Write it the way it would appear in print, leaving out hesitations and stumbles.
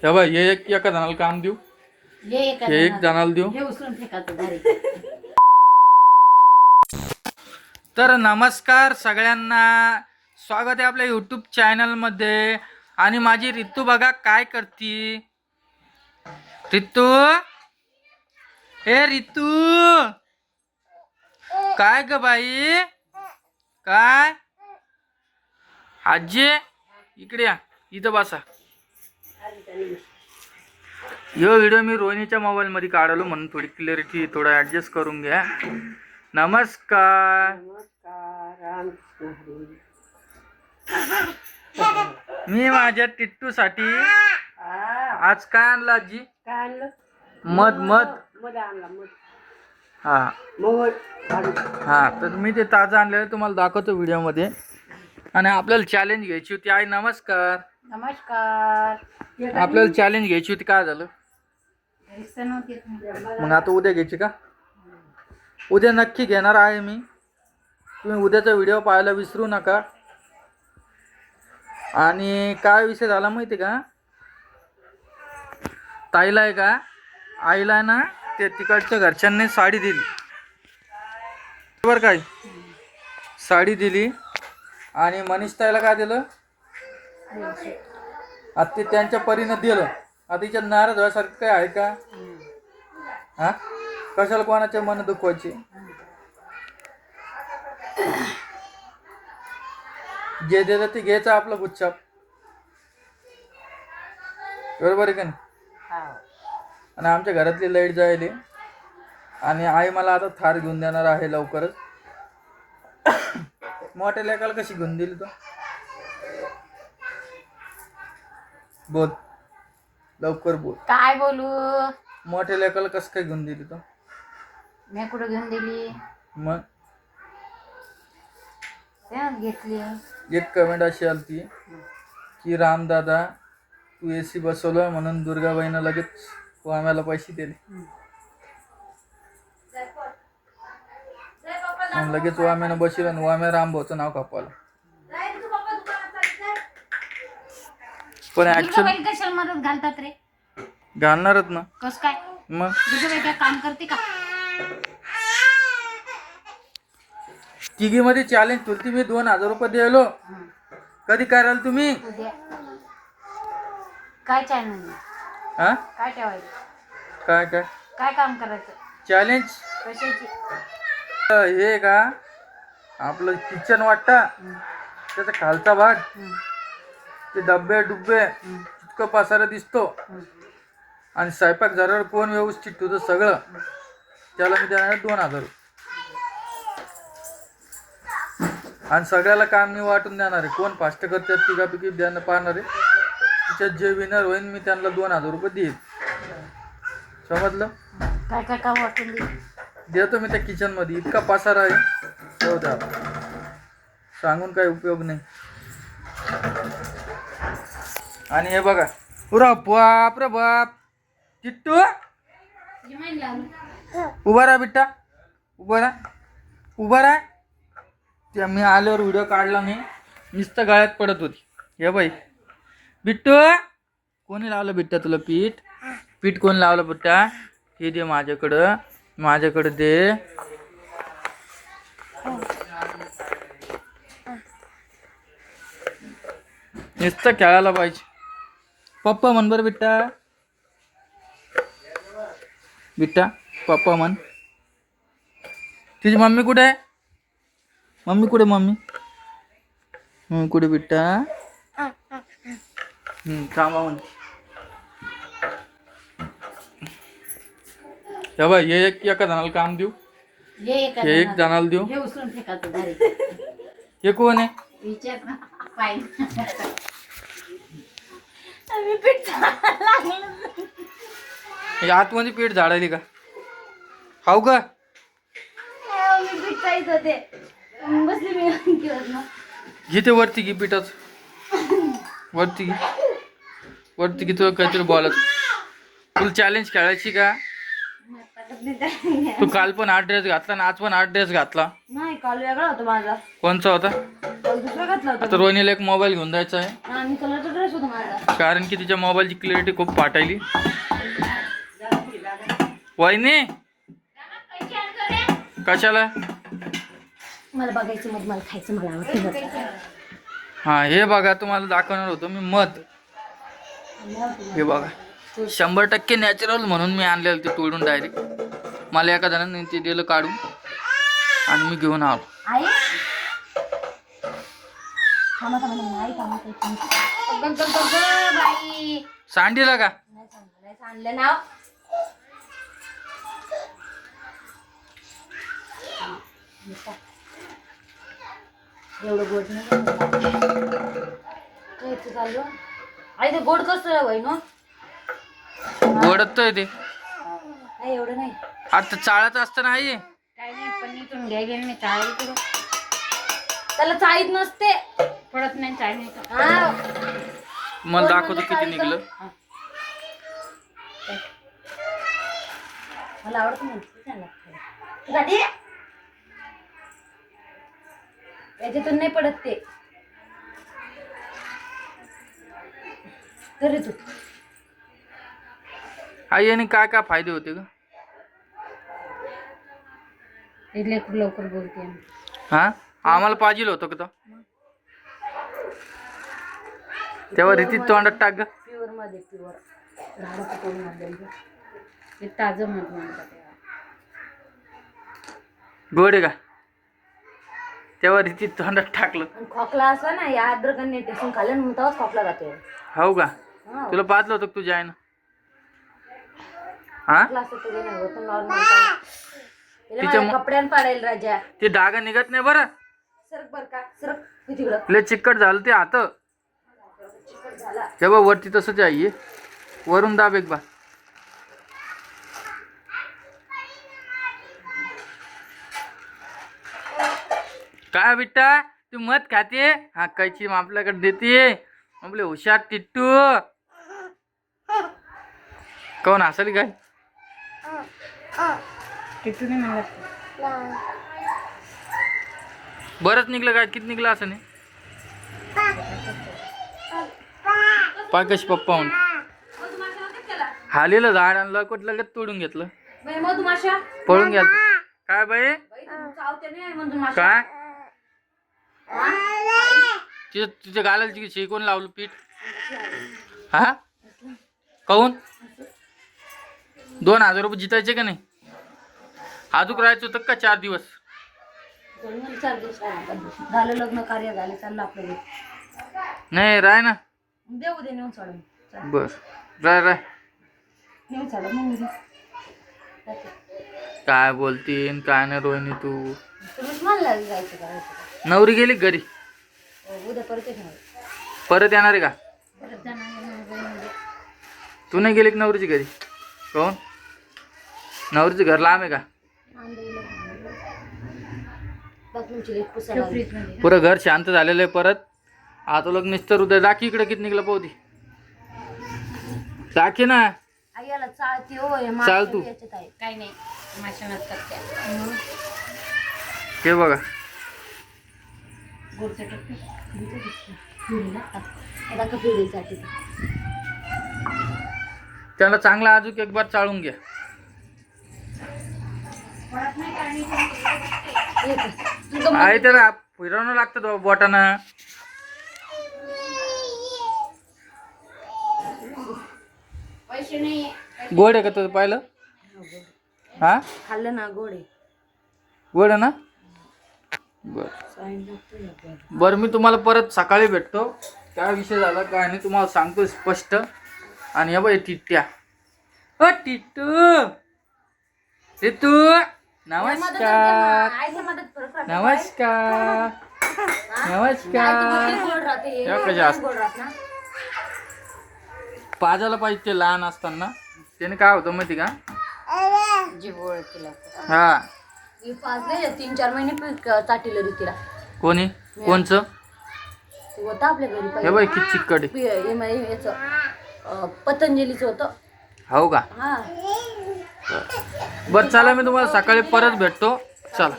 हे बघ हे एका जणाला काम देऊ, हे एक जणाला देऊ. तर नमस्कार सगळ्यांना, स्वागत आहे आपल्या यूट्यूब चॅनलमध्ये. आणि माझी रितू बघा काय करती. रितू, हे रितू काय ग बाई, काय आजी इकडे या, इथं बसा. यो व्हिडिओ मी रोहिणीच्या मोबाईल मध्ये काढलो म्हणून थोडी क्लिअरिटी थोडं ऍडजस्ट करून घ्या. नमस्कार. मी माझ्या टिट्टू साठी आज काय आणलं आजी? काय आणलं? मध मध मध आणला. मध हा हा. तर मी ते ताजं आणलेलं तुम्हाला दाखवतो व्हिडिओ मध्ये. आणि आपल्याला चॅलेंज घ्यायची होती. आई नमस्कार. नमस्कार. आपल्याला चॅलेंज घ्यायची होती, काय झालं मग? आता उद्या घ्यायची का? उद्या नक्की घेणार आहे मी. तुम्ही उद्याचा व्हिडिओ पाहायला विसरू नका. आणि काय विषय झाला माहिती का, ताईला आहे का, आईला ना ते तिकडच्या घरच्यांनी साडी दिली बरं, काय साडी दिली. आणि मनीष ताईला काय दिलं, आता ते त्यांच्या परीनं दिलं. आता तिच्या नाराज व्हायसारखं काय आहे का? हा, कशाला कोणाचे मन दुखवायचे. जे देतं ते घ्यायचं आपलं गुच्छाप, बरोबर आहे का नाही? आणि आमच्या घरातली लाईट जायली. आणि आई मला आता थार घेऊन देणार आहे लवकरच. मोठ्या लेकाला कशी घेऊन दिली तो? बोल लवकर बोल. काय बोलू? मोठ्या लेकाला कसं काय घेऊन दिली तो? मी कुठं घेऊन दिली? मग घेतली. एक कमेंट अशी आलती की रामदादा तू AC बसवलं म्हणून दुर्गाबाईनं लगेच वाम्याला पैसे दिले. लगेच वाम्यानं बसवलं आणि वाम्या रामभाऊचं नाव कापवलं. पण ऍक्च्युअली कशाला मदत घालतात रे? घालणारच ना. कस काय? मग दुर्गाबाई काय काम करते का? तिघीमध्ये चॅलेंज ठेवली. मी 2000 रुपये द्यायलो. कधी कराल तुम्ही? उद्या. काय चॅनल? हा, काय ठेवायचं? काय काय काय काम करायचं? चॅलेंज कशाची? हे का आपलं किचन वाटतं, त्याचा खालचा भाग, ते डब्बे डुब्बे इतकं पसारा दिसतो. आणि स्वयंपाक झाल्यावर कोण व्यवस्थित ठेवतं सगळं, त्याला मी देणार 2000. आणि सगळ्याला काम मी वाटून देणार आहे. कोण फास्ट करतात तिघापैकी द्यायला पाहणार आहे. तिच्यात जे विनर होईल मी त्यांना 2000 रुपये देईल. समजलं? काय काय काम वाटून दे. देतो मी त्या किचन मध्ये. इतका पसारा आहे, जाऊ द्या, सांगून काही उपयोग नाही. आणि हे बघा, पुरा बाप रे बाप. टिट्टू उभा राहा बिट्टा, उभा राहा, उभा राहा. त्या मी आल्यावर व्हिडिओ काढला नाही, नुसतं गळ्यात पडत होती. हे बाई बिट्टू, कोणी लावलं बिट्टा तुला पीठ? पीठ कोणी लावलं बिट्टा? हे दे माझ्याकडं, माझ्याकडे दे. नुसतं खेळायला पाहिजे. पप्पा म्हण बरं बिट्टा, बिट्टा पप्पा म्हण. तुझी मम्मी कुठे आहे? मम्मी कुठे? मम्मी कुठे बिट्टा? थांबा म्हण. हे बघ हे एका जणाला काम देऊ, हे एक जणाला देऊ. हे कोण आहे? आतमध्ये पीठ झाडायली का? हाऊ का? घे ते वरती घे पीठाच, वरती घे, वरती घे. तुला काहीतरी बोलायचं. तुला चॅलेंज खेळायची का? तू काल पण 8 ड्रेस घातला आणि आज पण 8 ड्रेस घातला. नाही, काल वेगळा होता माझा. कोणचा होता? दुसरा घातला आता होता रोहिणीला एक मोबाईल घेऊन द्यायचा आहे आणि कलरचा ड्रेस होता माझा. कारण की तिच्या मोबाईलची क्लॅरिटी खूप फाटायली. वहिनी कशाला? मला बघायचं मग मला खायचं मला आवडतं. हा हे बघा तुम्हाला दाखवणार होतो मी मध. हे बघा 100% नॅचरल म्हणून मी आणलेलं ते तोडून डायरेक्ट. मला एका जणांनी ते दिलं काढून आणि मी घेऊन आलो. आई थांबा थांबा आई थांबा बाई सांडीला का? नाही सांडलं नाव. एवढं गोड नाही चालू. आई ते गोड कसं होय ना? गोडत ते नाही एवढं नाही. आता चाळत असतं नाही. काय नाही पण इथून घ्याय गेलं नाही चाळी करू. त्याला चाळीत नसते पडत नाही चाळी नाही. मला दाखवतो किती निघलं. मला आवडत नाही. याच्यातून नाही पडत ते. तरी तू आई आणि काय काय फायदे होते का? लवकर बोलते. हा आम्हाला पाहिजे होतं का? तेव्हा रीती तोंडात टाक ग. प्युअर मध्ये प्युअर झाडाचं तोडून आणलेलं ते ताजं मध म्हणतात. गोड आहे का? तेव्हा रीती तोंडात टाकलं. आणि खोकला असला ना या अद्रकांनी टेसून खाल्लं ना तेव्हाच खोकला राहतो. हो का? तुला पाहतलं होतं तुझ्या आईनं? हा कपड्यान पाडायला राजा ते डागा निघत नाही बरं. सरक बर का सरक तिकडं. लय चिकट झालं ते हात. तेव्हा वरती तसंच आहे वरून दाब एक बार. काय बिट्टा तू मत खाते? हा कैची आपल्याकडे देते. आपले हुशार टिट्टू. कोण हसली काय? टिट्टू नाही म्हणत. बरंच निघलं काय? किती निघलं असं नाही? पाय कशी पप्पा म्हणून हालेलं झाड आणलं कुठं लगेच तोडून घेतलं. मधुमाशा पळून गेलं. काय बाई काय तिच्या गालाची शिकवून लावलं पीठ? हा काऊन 2000 रुपये जितायचे का नाही? अजून राहायचं होतं का 4 दिवस? 4 दिवस झालं लग्न कार्य झाले चाललं आपलं. नाही राय ना. देऊ दे नेऊन सोडून. बर राय राय. नेऊन सोडा मग काय बोलतीन काय नाही रोहिणी तू. तुम्हीच म्हणला जायचं करायचं. नवरी गेली घरी? उद्या परत येणार. परत येणार आहे का? परत जाणार. तू नाही गेली की नवरीची घरी? कोण नवरीचं घर लांब आहे का? पुरं घर शांत झालेलं आहे. परत आता लोक निस्तर उद्या दाखी इकडे किती निघलं पाहू दे. दाखी ना आईला चालती होय. चाल तू. काय नाही माशा नसतात. हे बघा त्याला चांगला अजून एक बार चाळून घ्या. आहे त्याला फिरवणं लागतं बोटानं. गोड आहे का तुझं पाहिलं? हा खाल्लं ना गोडे गोड आहे ना? बर मी तुम्हाला परत सकाळी भेटतो. काय विषय झाला काय नाही तुम्हाला सांगतो स्पष्ट. आणि हे बाई टिट्ट्या. ओ टिट्टू टिट्टू नमस्कार नमस्कार नमस्कार. कशा असतात पाजायला पाहिजे ते लहान असताना. त्याने काय होतं माहिती का? हा 3-4 महिने चाटील ऋतीला. कोणी कोणचं? होतं आपल्या घरी हे बाई किती चिकट पतंजलीचं होतं. हो का? हा बरं चला मी तुम्हाला सकाळी परत भेटतो. चला.